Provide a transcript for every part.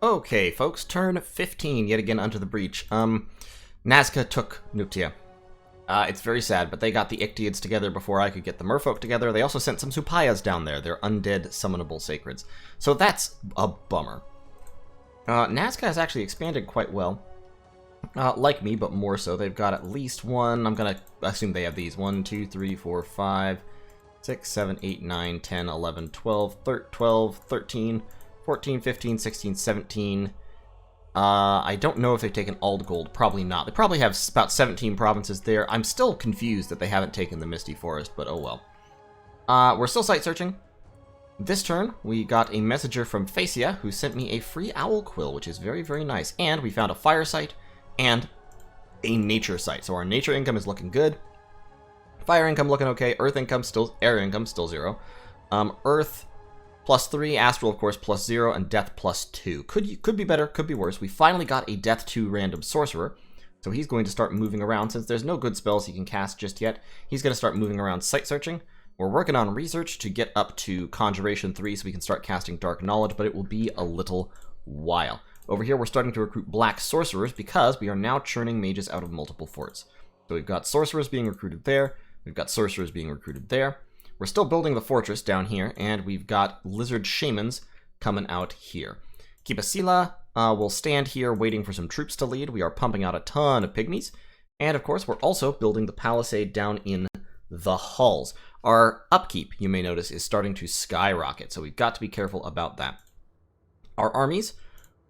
Okay, folks, turn 15, yet again unto the breach. Nazca took Nuktia. It's very sad, but they got the Ictiids together before I could get the Merfolk together. They also sent some Supayas down there. They're undead summonable sacreds. So that's a bummer. Nazca has actually expanded quite well. Like me, but more so. They've got at least one. I'm going to assume they have these. 1, 2, 3, 4, 5, 6, 7, 8, 9, 10, 11, 12, 13, 14, 15, 16, 17. I don't know if they've taken Aldgold. Probably not. They probably have about 17 provinces there. I'm still confused that they haven't taken the Misty Forest, but oh well. We're still site searching. This turn, we got a messenger from Phaeacia, who sent me a free owl quill, which is very, very nice. And we found a fire site and a nature site. So our nature income is looking good. Fire income looking okay. Earth income still, air income still 0. Earth +3, astral of course +0, and death +2. Could be better, could be worse. We finally got a death 2 random sorcerer, so he's going to start moving around. Since there's no good spells he can cast just yet, he's going to start moving around site searching. We're working on research to get up to Conjuration 3 so we can start casting Dark Knowledge, but it will be a little while. Over here we're starting to recruit black sorcerers because we are now churning mages out of multiple forts. So we've got sorcerers being recruited there, we've got sorcerers being recruited there. We're still building the fortress down here, and we've got lizard shamans coming out here. Kibasila will stand here waiting for some troops to lead. We are pumping out a ton of pygmies. And of course, we're also building the palisade down in the halls. Our upkeep, you may notice, is starting to skyrocket, so we've got to be careful about that. Our armies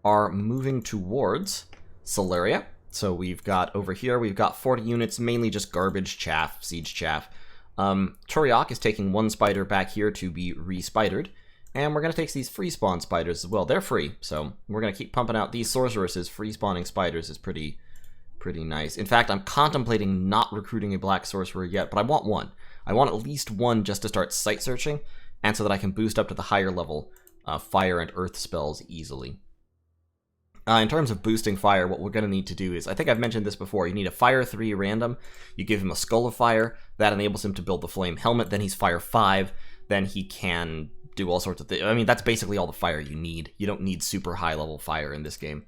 are moving towards Sceleria. So we've got over here, we've got 40 units, mainly just garbage chaff, siege chaff. Turiok is taking one spider back here to be re-spidered, and we're going to take these free spawn spiders as well. They're free, so we're going to keep pumping out these sorceresses. Free spawning spiders is pretty nice. In fact, I'm contemplating not recruiting a black sorcerer yet, but I want one. I want at least one just to start site searching, and so that I can boost up to the higher level fire and earth spells easily. In terms of boosting fire, what we're going to need to do is, I think I've mentioned this before, you need a fire 3 random, you give him a skull of fire, that enables him to build the flame helmet, then he's fire 5, then he can do all sorts of things. I mean, that's basically all the fire you need. You don't need super high level fire in this game,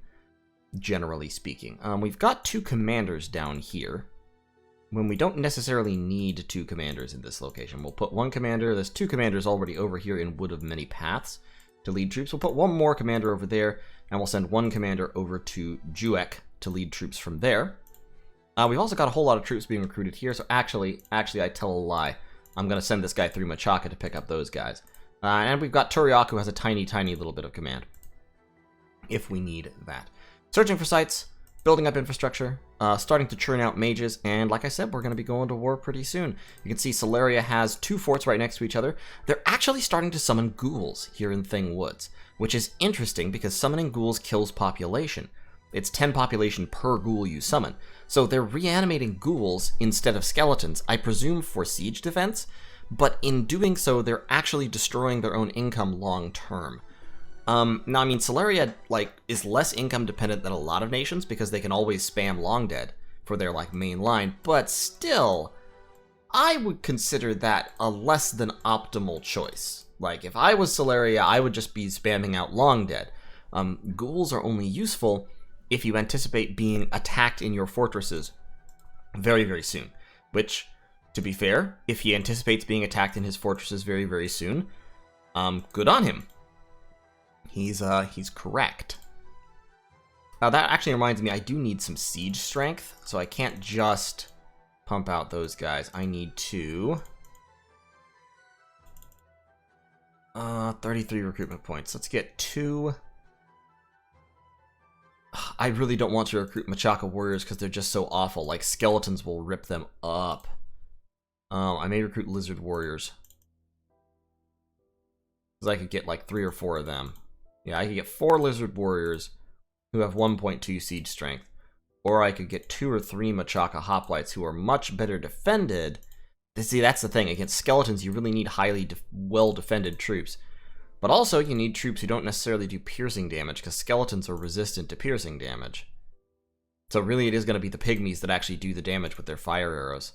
generally speaking. We've got 2 commanders down here, when we don't necessarily need 2 commanders in this location. We'll put 1 commander, there's 2 commanders already over here in Wood of Many Paths to lead troops. We'll put 1 more commander over there, and we'll send 1 commander over to Juek to lead troops from there. We've also got a whole lot of troops being recruited here, so actually I tell a lie. I'm going to send this guy through Machaka to pick up those guys. And we've got Turiok, who has a tiny little bit of command, if we need that. Searching for sites, building up infrastructure, starting to churn out mages, and like I said, we're going to be going to war pretty soon. You can see Sceleria has 2 forts right next to each other. They're actually starting to summon ghouls here in Thing Woods, which is interesting because summoning ghouls kills population. It's 10 population per ghoul you summon. So they're reanimating ghouls instead of skeletons, I presume for siege defense, but in doing so, they're actually destroying their own income long term. Now, I mean, Sceleria, is less income dependent than a lot of nations because they can always spam Long Dead for their, main line, but still, I would consider that a less than optimal choice. If I was Sceleria, I would just be spamming out Long Dead. Ghouls are only useful if you anticipate being attacked in your fortresses very, very soon, which, to be fair, if he anticipates being attacked in his fortresses very, very soon, good on him. He's correct. Now that actually reminds me, I do need some siege strength, so I can't just pump out those guys. I need to 33 recruitment points. Let's get 2. I really don't want to recruit Machaka warriors because they're just so awful. Skeletons will rip them up. I may recruit lizard warriors, because I could get 3 or 4 of them. Yeah, I could get 4 lizard warriors who have 1.2 siege strength. Or I could get 2 or 3 Machaka hoplites who are much better defended. See, that's the thing. Against skeletons, you really need highly well-defended troops. But also, you need troops who don't necessarily do piercing damage, because skeletons are resistant to piercing damage. So really, it is going to be the pygmies that actually do the damage with their fire arrows.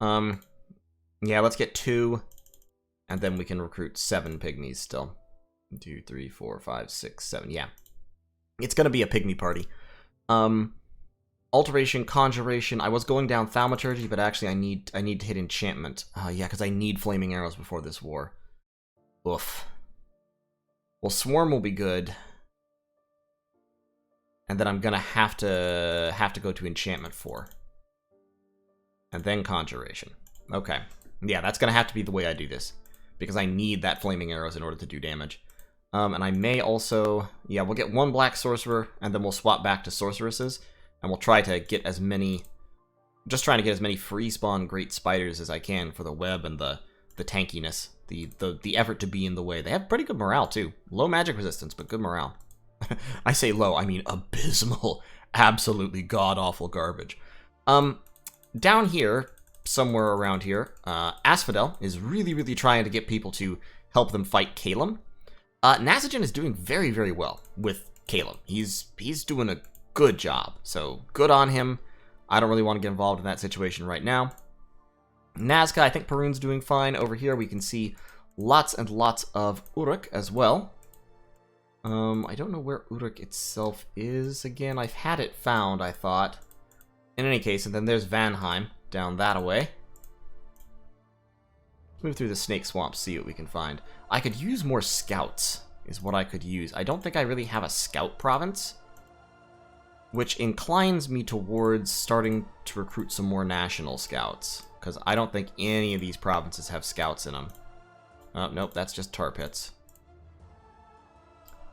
Yeah, let's get 2, and then we can recruit 7 pygmies still. 2, 3, 4, 5, 6, 7, yeah. It's going to be a pygmy party. Alteration, Conjuration. I was going down Thaumaturgy, but actually I need to hit Enchantment. Yeah, because I need Flaming Arrows before this war. Oof. Well, Swarm will be good. And then I'm gonna have to go to Enchantment 4. And then Conjuration. Okay. Yeah, that's gonna have to be the way I do this. Because I need that Flaming Arrows in order to do damage. And I may also... Yeah, we'll get one Black Sorcerer, and then we'll swap back to Sorceresses. And we'll try to get as many... Just trying to get as many free spawn Great Spiders as I can for the web and the tankiness. The effort to be in the way. They have pretty good morale, too. Low magic resistance, but good morale. I say low, I mean abysmal. Absolutely god-awful garbage. Down here, somewhere around here, Asphodel is really trying to get people to help them fight Caelum. Nasajin is doing very, very well with Caelum. He's doing a good job, so good on him. I don't really want to get involved in that situation right now. Nazca, I think Perun's doing fine. Over here we can see lots and lots of Uruk as well. I don't know where Uruk itself is again. I've had it found, I thought. In any case, and then there's Vanheim down that way. Move through the snake swamp, see what we can find. I could use more scouts, is what I could use. I don't think I really have a scout province, which inclines me towards starting to recruit some more national scouts, because I don't think any of these provinces have scouts in them. Oh, nope, that's just tar pits.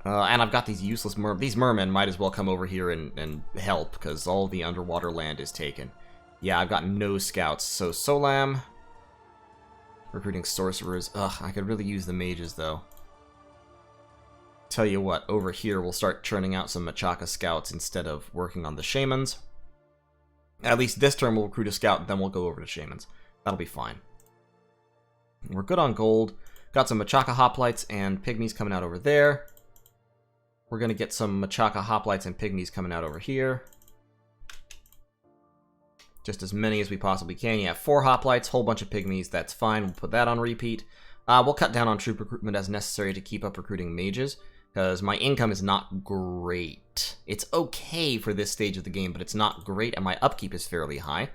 And I've got these useless these mermen might as well come over here and help, because all the underwater land is taken. Yeah, I've got no scouts. So Solam, recruiting sorcerers. Ugh, I could really use the mages, though. Tell you what, over here we'll start churning out some Machaka scouts instead of working on the shamans. At least this turn we'll recruit a scout, then we'll go over to shamans. That'll be fine. We're good on gold. Got some Machaka hoplites and pygmies coming out over there. We're going to get some Machaka hoplites and pygmies coming out over here. Just as many as we possibly can. Yeah, 4 hoplites, whole bunch of pygmies. That's fine. We'll put that on repeat. We'll cut down on troop recruitment as necessary to keep up recruiting mages, because my income is not great. It's okay for this stage of the game, but it's not great, and my upkeep is fairly high.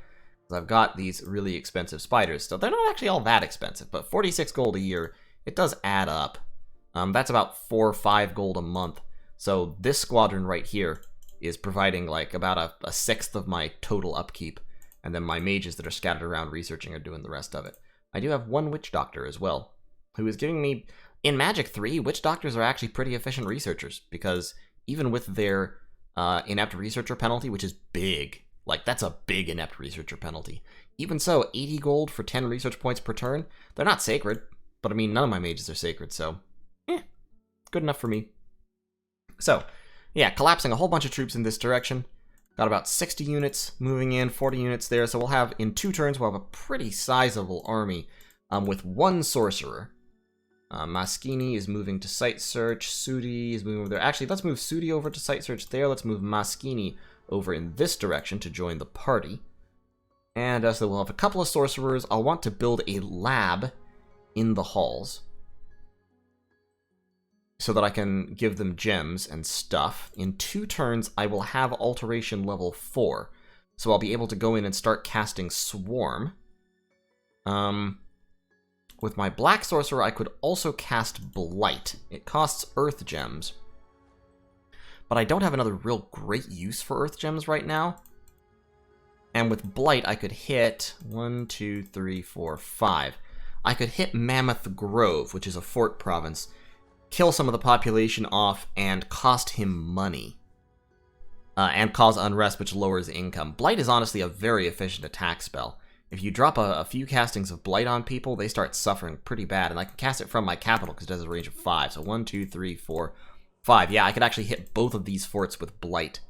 Because I've got these really expensive spiders. So they're not actually all that expensive, but 46 gold a year, it does add up. That's about 4 or 5 gold a month. So this squadron right here is providing like about a sixth of my total upkeep, and then my mages that are scattered around researching are doing the rest of it. I do have one witch doctor as well, who is giving me... In Magic 3, witch doctors are actually pretty efficient researchers, because even with their inept researcher penalty, which is big, like that's a big inept researcher penalty, even so, 80 gold for 10 research points per turn, they're not sacred, but I mean, none of my mages are sacred, so, good enough for me. So, yeah, collapsing a whole bunch of troops in this direction. Got about 60 units moving in, 40 units there, so we'll have, in 2 turns, we'll have a pretty sizable army with 1 sorcerer. Maskini is moving to site search, Sudi is moving over there. Actually, let's move Sudi over to site search there. Let's move Maskini over in this direction to join the party. And so we'll have a couple of sorcerers. I'll want to build a lab in the halls, so that I can give them gems and stuff. In 2 turns, I will have Alteration level 4. So I'll be able to go in and start casting Swarm. With my Black Sorcerer, I could also cast Blight. It costs Earth Gems. But I don't have another real great use for Earth Gems right now. And with Blight, I could hit 1, 2, 3, 4, 5. I could hit Mammoth Grove, which is a fort province, kill some of the population off, and cost him money. And cause unrest, which lowers income. Blight is honestly a very efficient attack spell. If you drop a few castings of Blight on people, they start suffering pretty bad. And I can cast it from my capital because it has a range of 5. So 1, 2, 3, 4, 5. Yeah, I could actually hit both of these forts with Blight.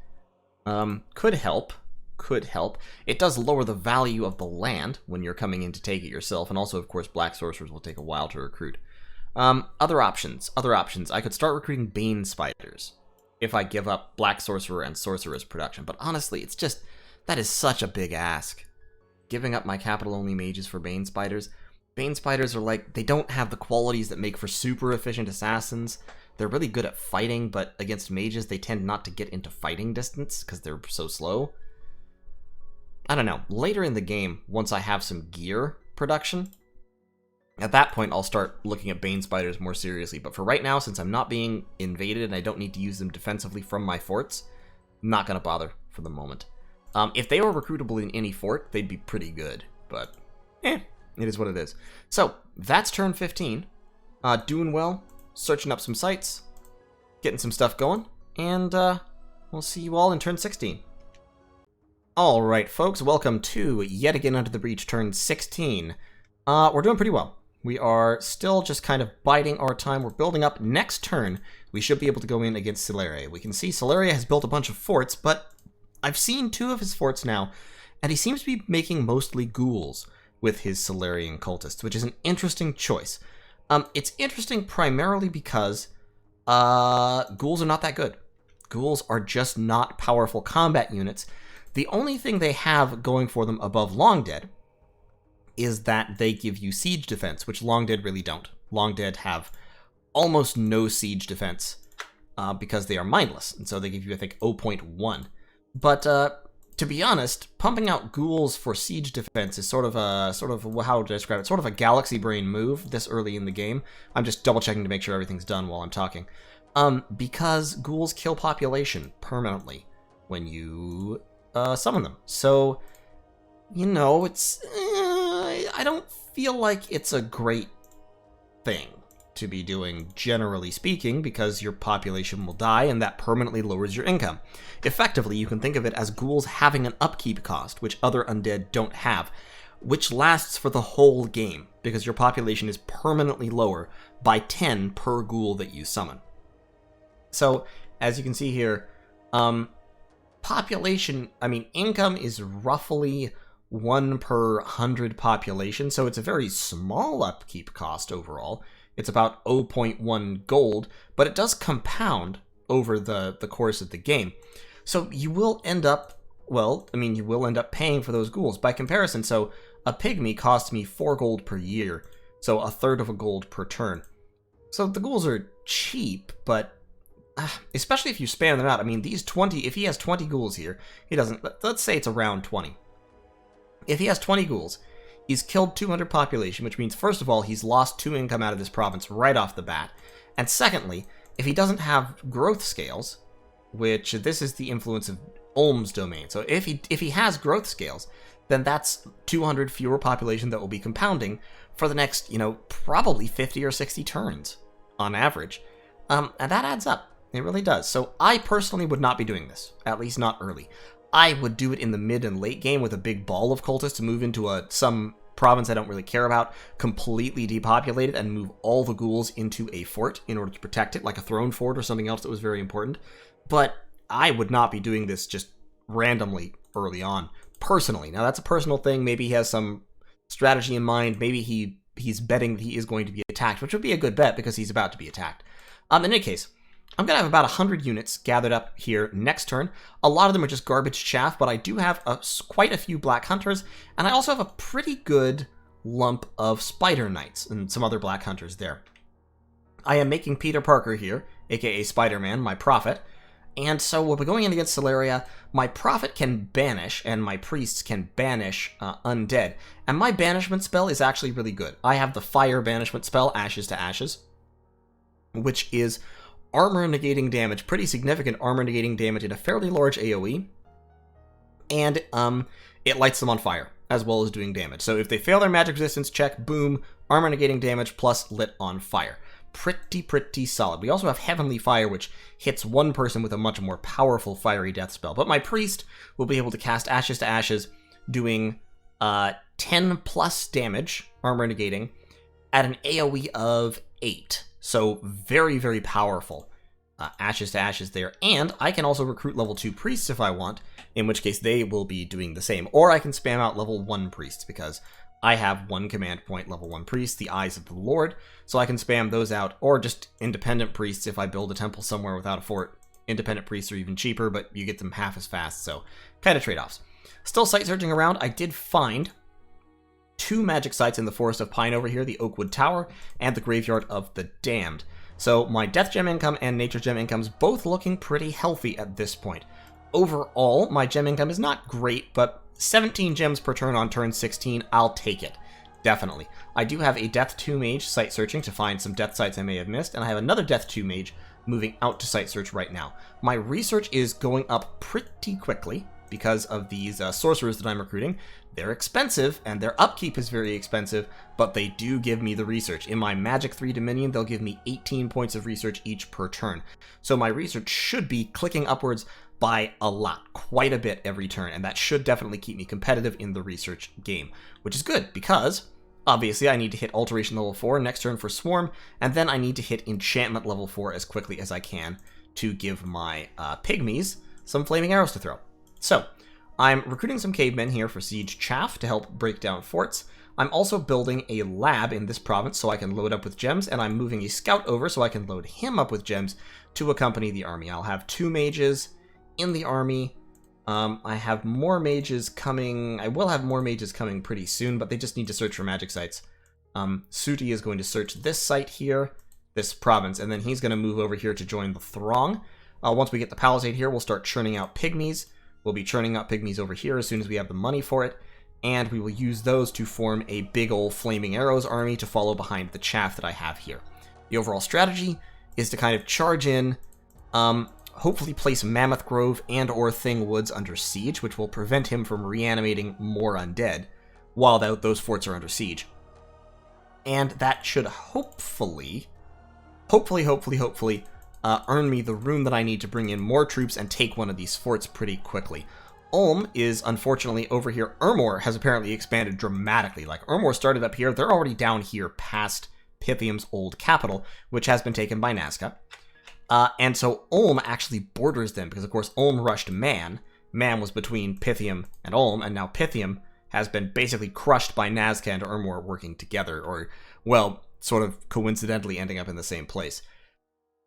Could help. Could help. It does lower the value of the land when you're coming in to take it yourself. And also, of course, Black Sorcerers will take a while to recruit. Other options. I could start recruiting Bane Spiders if I give up Black Sorcerer and Sorceress production. But honestly, it's just... that is such a big ask. Giving up my capital-only mages for Bane Spiders. Bane Spiders are like... they don't have the qualities that make for super efficient assassins. They're really good at fighting, but against mages, they tend not to get into fighting distance because they're so slow. I don't know. Later in the game, once I have some gear production, at that point, I'll start looking at Bane Spiders more seriously. But for right now, since I'm not being invaded and I don't need to use them defensively from my forts, I'm not going to bother for the moment. If they were recruitable in any fort, they'd be pretty good. But, it is what it is. So, that's turn 15. Doing well, searching up some sites, getting some stuff going, and we'll see you all in turn 16. Alright, folks, welcome to Yet Again Unto the Breach turn 16. We're doing pretty well. We are still just kind of biding our time. We're building up. Next turn, we should be able to go in against Sceleria. We can see Sceleria has built a bunch of forts, but I've seen 2 of his forts now, and he seems to be making mostly ghouls with his Scalerian cultists, which is an interesting choice. It's interesting primarily because ghouls are not that good. Ghouls are just not powerful combat units. The only thing they have going for them above Long Dead is that they give you siege defense, which Long Dead really don't. Long Dead have almost no siege defense because they are mindless, and so they give you, I think, 0.1. But to be honest, pumping out ghouls for siege defense is sort of how to describe it, sort of a galaxy brain move this early in the game. I'm just double checking to make sure everything's done while I'm talking. Because ghouls kill population permanently when you summon them. So, you know, it's I don't feel like it's a great thing to be doing, generally speaking, because your population will die, and that permanently lowers your income. Effectively, you can think of it as ghouls having an upkeep cost, which other undead don't have, which lasts for the whole game, because your population is permanently lower by 10 per ghoul that you summon. So, as you can see here, income is roughly 1 per 100 population, so it's a very small upkeep cost overall. It's about 0.1 gold, but it does compound over the course of the game. So you will end up, paying for those ghouls. By comparison, so a pygmy costs me 4 gold per year, so a third of a gold per turn. So the ghouls are cheap, but especially if you spam them out. I mean, these 20, if he has 20 ghouls here, he doesn't, let's say it's around 20. If he has 20 ghouls, he's killed 200 population, which means, first of all, he's lost 2 income out of this province right off the bat. And secondly, if he doesn't have growth scales, which this is the influence of Ulm's domain. So if he has growth scales, then that's 200 fewer population that will be compounding for the next, probably 50 or 60 turns on average. And that adds up. It really does. So I personally would not be doing this, at least not early. I would do it in the mid and late game with a big ball of cultists to move into some province I don't really care about, completely depopulate it, and move all the ghouls into a fort in order to protect it, like a throne fort or something else that was very important. But I would not be doing this just randomly early on, personally. Now, that's a personal thing. Maybe he has some strategy in mind. Maybe he's betting that he is going to be attacked, which would be a good bet because he's about to be attacked. In any case, I'm going to have about 100 units gathered up here next turn. A lot of them are just garbage chaff, but I do have quite a few Black Hunters, and I also have a pretty good lump of Spider Knights and some other Black Hunters there. I am making Peter Parker here, aka Spider-Man, my prophet, and so we'll be going in against Sceleria. My prophet can banish, and my priests can banish undead, and my banishment spell is actually really good. I have the fire banishment spell, Ashes to Ashes, which is armor negating damage, pretty significant armor negating damage in a fairly large AoE, and it lights them on fire, as well as doing damage. So if they fail their magic resistance check, boom, armor negating damage plus lit on fire. Pretty solid. We also have Heavenly Fire, which hits one person with a much more powerful fiery death spell. But my priest will be able to cast Ashes to Ashes, doing 10 plus damage, armor negating, at an AoE of 8. So very, very powerful Ashes to Ashes there. And I can also recruit level 2 priests if I want, in which case they will be doing the same. Or I can spam out level 1 priests, because I have 1 command point level 1 priest, the Eyes of the Lord, so I can spam those out. Or just independent priests if I build a temple somewhere without a fort. Independent priests are even cheaper, but you get them half as fast, so kind of trade-offs. Still site searching around, I did find 2 magic sites in the Forest of Pine over here, the Oakwood Tower and the Graveyard of the Damned. So my Death Gem income and Nature Gem income's both looking pretty healthy at this point. Overall, my gem income is not great, but 17 gems per turn on turn 16, I'll take it. Definitely. I do have a Death 2 Mage site searching to find some death sites I may have missed, and I have another Death 2 Mage moving out to site search right now. My research is going up pretty quickly because of these sorcerers that I'm recruiting. They're expensive, and their upkeep is very expensive, but they do give me the research. In my Magic 3 Dominion, they'll give me 18 points of research each per turn. So my research should be clicking upwards by a lot, quite a bit every turn, and that should definitely keep me competitive in the research game, which is good because obviously I need to hit Alteration level 4 next turn for Swarm, and then I need to hit Enchantment level 4 as quickly as I can to give my Pygmies some Flaming Arrows to throw. So, I'm recruiting some cavemen here for Siege Chaff to help break down forts. I'm also building a lab in this province so I can load up with gems, and I'm moving a scout over so I can load him up with gems to accompany the army. I'll have 2 mages in the army. I have more mages coming. I will have more mages coming pretty soon, but they just need to search for magic sites. Suti is going to search this site here, this province, and then he's going to move over here to join the throng. Once we get the palisade here, we'll start churning out pygmies. We'll be churning out pygmies over here as soon as we have the money for it, and we will use those to form a big old Flaming Arrows army to follow behind the chaff that I have here. The overall strategy is to kind of charge in, hopefully place Mammoth Grove and or Thing Woods under siege, which will prevent him from reanimating more undead while those forts are under siege. And that should hopefully earn me the rune that I need to bring in more troops and take one of these forts pretty quickly. Ulm is unfortunately over here. Ermor has apparently expanded dramatically. Like, Ermor started up here. They're already down here past Pythium's old capital, which has been taken by Nazca. And so Ulm actually borders them, because of course Ulm rushed Man. Man was between Pythium and Ulm, and now Pythium has been basically crushed by Nazca and Ermor working together, or, well, sort of coincidentally ending up in the same place.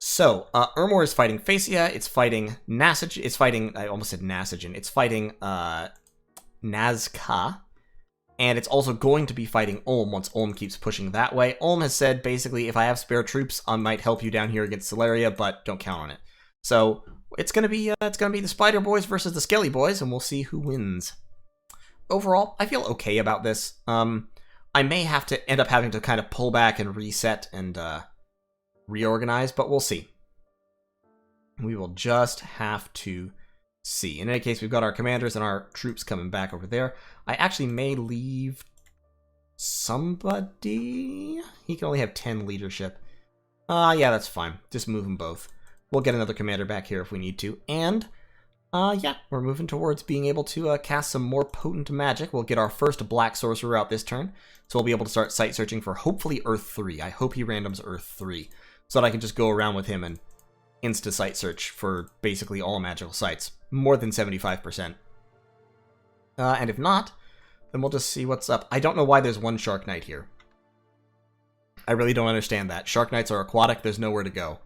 So, Ermor is fighting Phaeacia, it's fighting Nasajin, it's fighting, I almost said Nasajin, it's fighting Nazca, and it's also going to be fighting Ulm once Ulm keeps pushing that way. Ulm has said, basically, if I have spare troops, I might help you down here against Sceleria, but don't count on it. So, it's gonna be the Spider Boys versus the Skelly Boys, and we'll see who wins. Overall, I feel okay about this. I may have to end up having to kind of pull back and reset and, reorganize, but we'll see. We will just have to see. In any case, we've got our commanders and our troops coming back over there. I actually may leave somebody. He can only have 10 leadership. Yeah, that's fine. Just move them both. We'll get another commander back here if we need to. And, yeah, we're moving towards being able to cast some more potent magic. We'll get our first black sorcerer out this turn. So we'll be able to start site searching for hopefully Earth 3. I hope he randoms Earth 3. So that I can just go around with him and insta-site search for basically all magical sites. More than 75%. And if not, then we'll just see what's up. I don't know why there's one Shark Knight here. I really don't understand that. Shark Knights are aquatic, there's nowhere to go.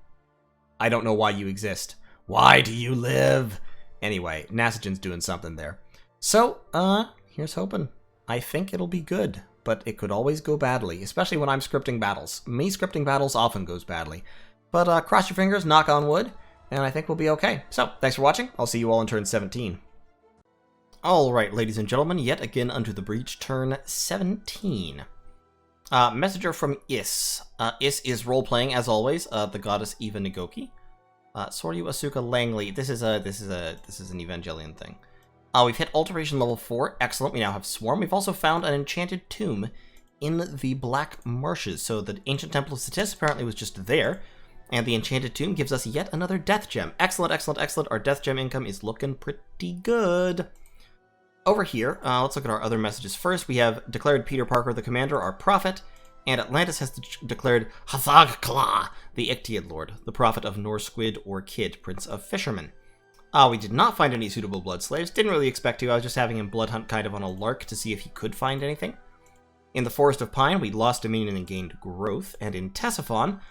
I don't know why you exist. Why do you live? Anyway, Nasajin's doing something there. So, here's hoping. I think it'll be good, but it could always go badly, especially when I'm scripting battles. Me scripting battles often goes badly. But cross your fingers, knock on wood, and I think we'll be okay. So, thanks for watching. I'll see you all in turn 17. Alright, ladies and gentlemen, yet again unto the breach, turn 17. Messenger from Is. Is is role-playing, as always, the goddess Eva Nagoki. Soryu Asuka Langley. This is an Evangelion thing. We've hit Alteration level 4. Excellent. We now have Swarm. We've also found an enchanted tomb in the Black Marshes. So the Ancient Temple of Cetis apparently was just there. And the enchanted tomb gives us yet another death gem. Excellent, excellent, excellent. Our death gem income is looking pretty good. Over here, let's look at our other messages first. We have declared Peter Parker the Commander, our prophet. And Atlantis has declared Hathag-Kla, the Ictiad Lord, the prophet of Norsquid or Kid, Prince of Fishermen. We did not find any suitable blood slaves. Didn't really expect to. I was just having him blood hunt kind of on a lark to see if he could find anything. In the Forest of Pine, we lost dominion and gained growth. And in Tesiphon,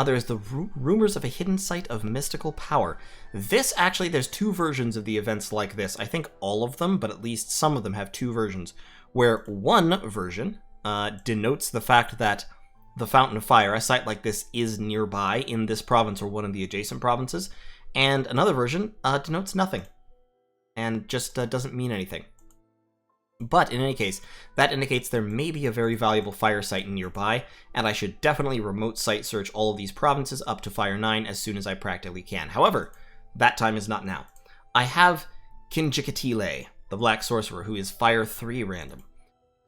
there's the rumors of a hidden site of mystical power. This, actually, there's two versions of the events like this. I think all of them, but at least some of them have two versions. Where one version denotes the fact that the Fountain of Fire, a site like this is nearby in this province or one of the adjacent provinces, and another version denotes nothing, and just doesn't mean anything. But in any case, that indicates there may be a very valuable fire site nearby, and I should definitely remote site search all of these provinces up to Fire 9 as soon as I practically can. However, that time is not now. I have Kinjikatile, the Black Sorcerer, who is Fire 3 random.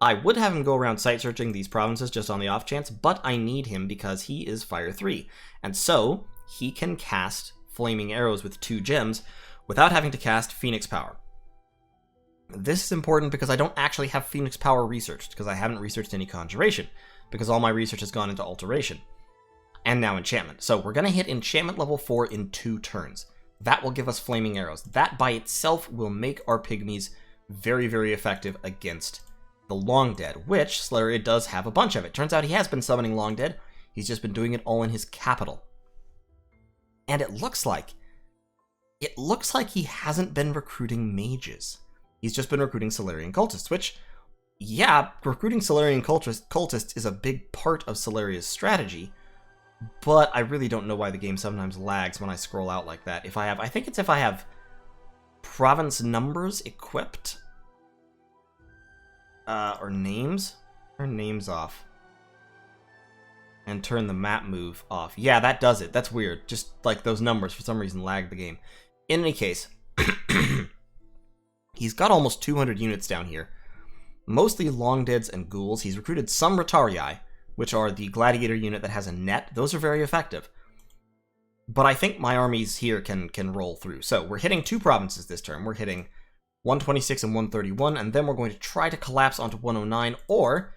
I would have him go around site searching these provinces just on the off chance, but I need him because he is Fire 3, and so he can cast Flaming Arrows with 2 gems without having to cast Phoenix Power. This is important because I don't actually have Phoenix Power researched, because I haven't researched any Conjuration, because all my research has gone into Alteration, and now Enchantment. So we're going to hit Enchantment level 4 in 2 turns. That will give us Flaming Arrows. That by itself will make our Pygmies very, very effective against the Long Dead, which Sceleria does have a bunch of. It turns out he has been summoning Long Dead. He's just been doing it all in his capital. And it looks like he hasn't been recruiting mages. He's just been recruiting Celerian cultists, which, yeah, recruiting Celerian cultists is a big part of Celeria's strategy, but I really don't know why the game sometimes lags when I scroll out like that. I think it's if I have province numbers equipped, or names. Turn names off. And turn the map move off. Yeah, that does it. That's weird. Just like those numbers for some reason lag the game. In any case, he's got almost 200 units down here. Mostly Long Deads and Ghouls. He's recruited some Ratarii, which are the gladiator unit that has a net. Those are very effective. But I think my armies here can roll through. So we're hitting 2 provinces this turn. We're hitting 126 and 131, and then we're going to try to collapse onto 109, or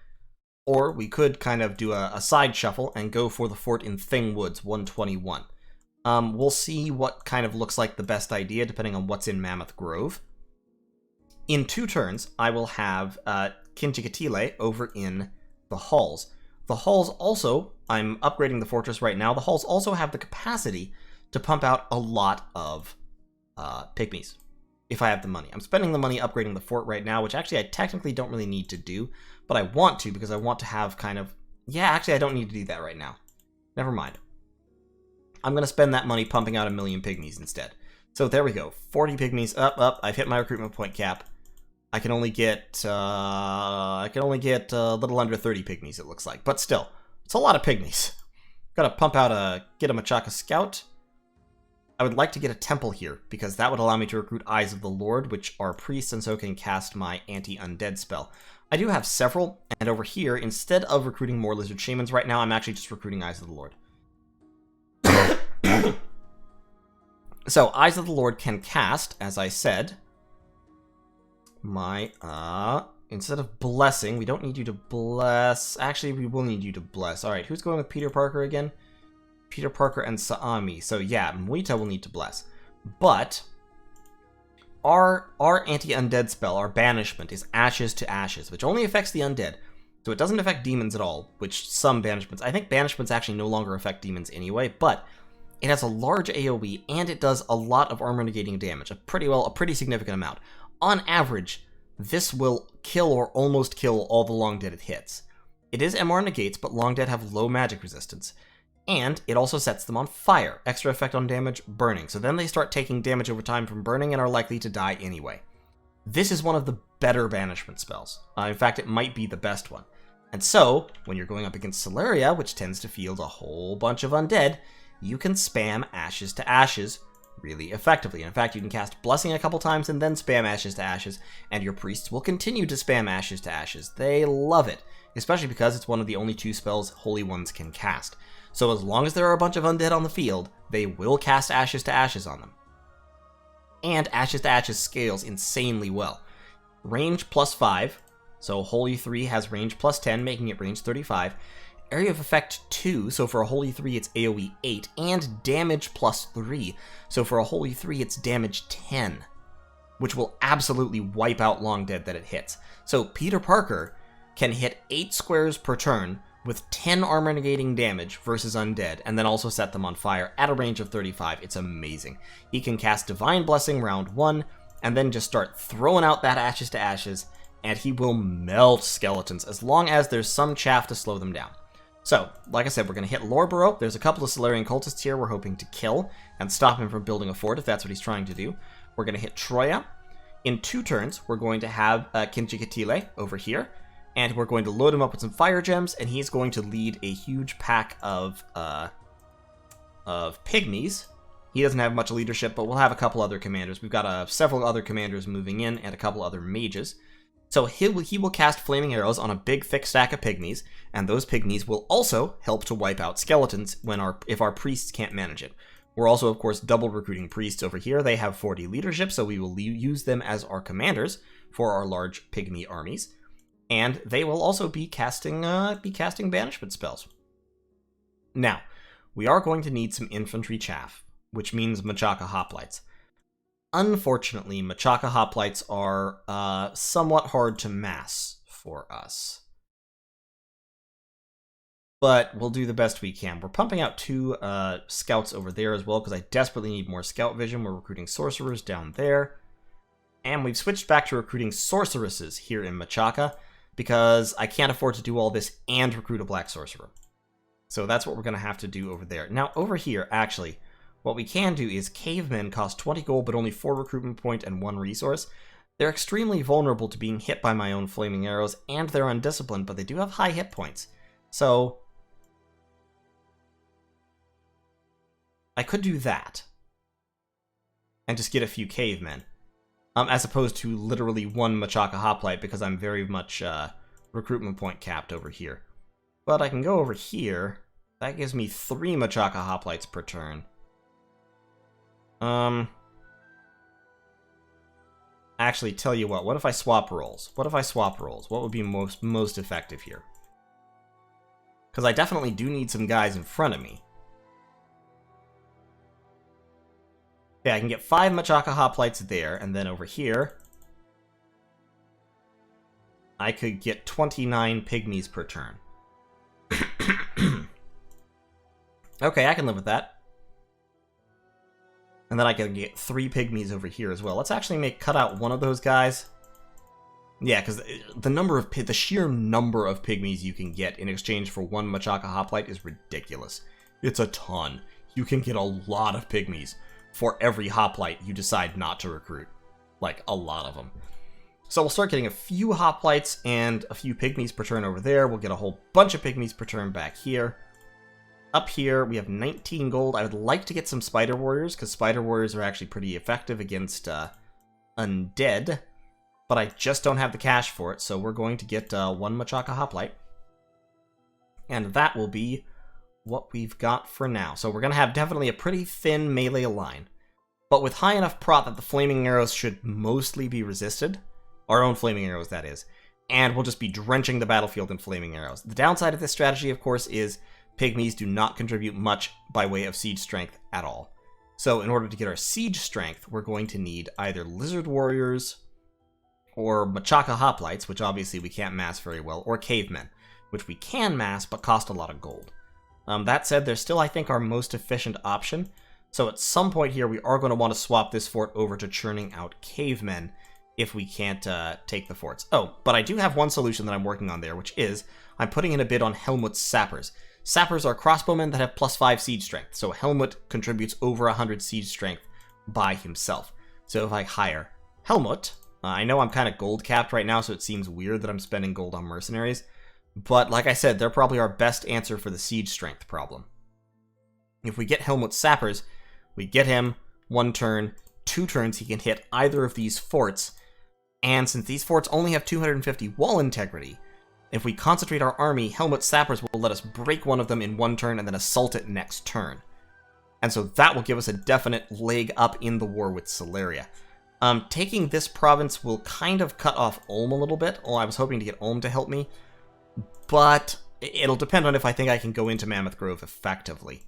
we could kind of do a side shuffle and go for the fort in Thing Woods, 121. We'll see what kind of looks like the best idea, depending on what's in Mammoth Grove. In 2 turns, I will have Kinjikatile over in the Halls. The Halls also, I'm upgrading the fortress right now, the Halls also have the capacity to pump out a lot of Pygmies, if I have the money. I'm spending the money upgrading the fort right now, which actually I technically don't really need to do, but I want to because I want to have kind of... Yeah, actually I don't need to do that right now. Never mind. I'm going to spend that money pumping out 1,000,000 Pygmies instead. So there we go. 40 Pygmies, up. I've hit my recruitment point cap. I can only get a little under 30 Pygmies, it looks like. But still, it's a lot of Pygmies. Gotta pump out get a Machaka Scout. I would like to get a temple here, because that would allow me to recruit Eyes of the Lord, which are priests, and so can cast my anti-undead spell. I do have several, and over here, instead of recruiting more Lizard Shamans right now, I'm actually just recruiting Eyes of the Lord. So, Eyes of the Lord can cast, as I said, my, instead of blessing, we don't need you to bless. Actually, we will need you to bless. Alright, who's going with Peter Parker again? Peter Parker and Saami. So yeah, Muita will need to bless. But our anti-undead spell, our banishment, is Ashes to Ashes, which only affects the undead. So it doesn't affect demons at all, which some banishments... I think banishments actually no longer affect demons anyway, but it has a large AoE, and it does a lot of armor negating damage. A pretty significant amount. On average, this will kill or almost kill all the Long Dead it hits. It is MR negates, but Long Dead have low magic resistance. And it also sets them on fire. Extra effect on damage, burning. So then they start taking damage over time from burning and are likely to die anyway. This is one of the better banishment spells. In fact, it might be the best one. And so, when you're going up against Sceleria, which tends to field a whole bunch of undead, you can spam Ashes to Ashes really effectively. In fact, you can cast Blessing a couple times and then spam Ashes to Ashes, and your priests will continue to spam Ashes to Ashes. They love it, especially because it's one of the only 2 spells Holy Ones can cast. So as long as there are a bunch of undead on the field, they will cast Ashes to Ashes on them. And Ashes to Ashes scales insanely well. Range +5, so Holy 3 has range +10, making it range 35. Area of Effect 2, so for a Holy 3 it's AoE 8, and damage +3, so for a Holy 3 it's damage 10, which will absolutely wipe out Long Dead that it hits. So Peter Parker can hit 8 squares per turn with 10 armor negating damage versus undead, and then also set them on fire at a range of 35. It's amazing. He can cast Divine Blessing round 1, and then just start throwing out that Ashes to Ashes, and he will melt skeletons as long as there's some chaff to slow them down. So, like I said, we're going to hit Lorborough. There's a couple of Celerian cultists here we're hoping to kill and stop him from building a fort, if that's what he's trying to do. We're going to hit Troya. In 2 turns, we're going to have Kinjikatile over here, and we're going to load him up with some fire gems, and he's going to lead a huge pack of pygmies. He doesn't have much leadership, but we'll have a couple other commanders. We've got several other commanders moving in, and a couple other mages. So he will cast flaming arrows on a big thick stack of pygmies, and those pygmies will also help to wipe out skeletons if our priests can't manage it. We're also, of course, double recruiting priests over here. They have 40 leadership, so we will use them as our commanders for our large pygmy armies. And they will also be casting banishment spells. Now, we are going to need some infantry chaff, which means Machaka hoplites. Unfortunately, Machaka hoplites are somewhat hard to mass for us. But we'll do the best we can. We're pumping out 2 scouts over there as well, because I desperately need more scout vision. We're recruiting sorcerers down there. And we've switched back to recruiting sorceresses here in Machaka, because I can't afford to do all this and recruit a black sorcerer. So that's what we're going to have to do over there. Now, over here, actually, what we can do is cavemen cost 20 gold, but only 4 recruitment point and 1 resource. They're extremely vulnerable to being hit by my own flaming arrows, and they're undisciplined, but they do have high hit points. So I could do that and just get a few cavemen, as opposed to literally 1 Machaka hoplite, because I'm very much recruitment point capped over here. But I can go over here. That gives me 3 Machaka hoplites per turn. Actually, tell you what if I swap roles? What would be most effective here? Because I definitely do need some guys in front of me. Yeah, I can get 5 Machaka hoplites there, and then over here, I could get 29 pygmies per turn. Okay, I can live with that. And then I can get 3 pygmies over here as well. Let's actually cut out one of those guys. Yeah, because the sheer number of pygmies you can get in exchange for 1 Machaka hoplite is ridiculous. It's a ton. You can get a lot of pygmies for every hoplite you decide not to recruit. Like, a lot of them. So we'll start getting a few hoplites and a few pygmies per turn over there. We'll get a whole bunch of pygmies per turn back here. Up here, we have 19 gold. I would like to get some Spider Warriors, because Spider Warriors are actually pretty effective against undead. But I just don't have the cash for it, so we're going to get 1 Machaka hoplite. And that will be what we've got for now. So we're going to have definitely a pretty thin melee line, but with high enough prot that the flaming arrows should mostly be resisted. Our own flaming arrows, that is. And we'll just be drenching the battlefield in flaming arrows. The downside of this strategy, of course, is pygmies do not contribute much by way of siege strength at all. So in order to get our siege strength, we're going to need either lizard warriors or Machaka hoplites, which obviously we can't mass very well, or cavemen, which we can mass but cost a lot of gold. That said, they're still, I think, our most efficient option. So at some point here, we are going to want to swap this fort over to churning out cavemen if we can't take the forts. Oh, but I do have one solution that I'm working on there, which is I'm putting in a bid on Helmut's sappers. Sappers are crossbowmen that have +5 siege strength, so Helmut contributes over 100 siege strength by himself. So if I hire Helmut, I know I'm kind of gold capped right now, so it seems weird that I'm spending gold on mercenaries, but like I said, they're probably our best answer for the siege strength problem. If we get Helmut's sappers, we get him 1 turn, 2 turns he can hit either of these forts, and since these forts only have 250 wall integrity, if we concentrate our army, Helmut's sappers will let us break one of them in 1 turn and then assault it next turn. And so that will give us a definite leg up in the war with Sceleria. Taking this province will kind of cut off Ulm a little bit. Well, I was hoping to get Ulm to help me, but it'll depend on if I think I can go into Mammoth Grove effectively.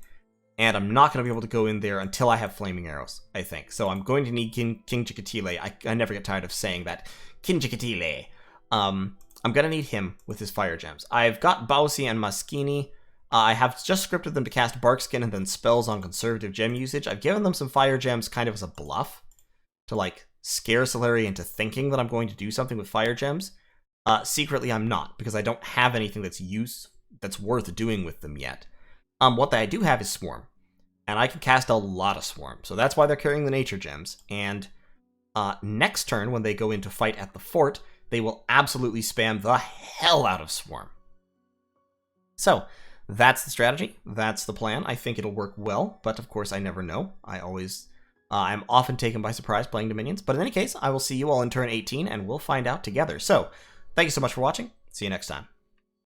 And I'm not going to be able to go in there until I have flaming arrows, I think. So I'm going to need King Chikatile. I never get tired of saying that. King Chikatile. I'm going to need him with his fire gems. I've got Bausi and Maskini. I have just scripted them to cast Barkskin and then spells on conservative gem usage. I've given them some fire gems kind of as a bluff to, like, scare Sceleria into thinking that I'm going to do something with fire gems. Secretly, I'm not, because I don't have anything that's that's worth doing with them yet. What I do have is Swarm, and I can cast a lot of Swarm, so that's why they're carrying the Nature Gems. And next turn, when they go in to fight at the fort, they will absolutely spam the hell out of Swarm. So, that's the strategy. That's the plan. I think it'll work well, but of course I never know. I'm often taken by surprise playing Dominions, but in any case, I will see you all in turn 18, and we'll find out together. So, thank you so much for watching. See you next time.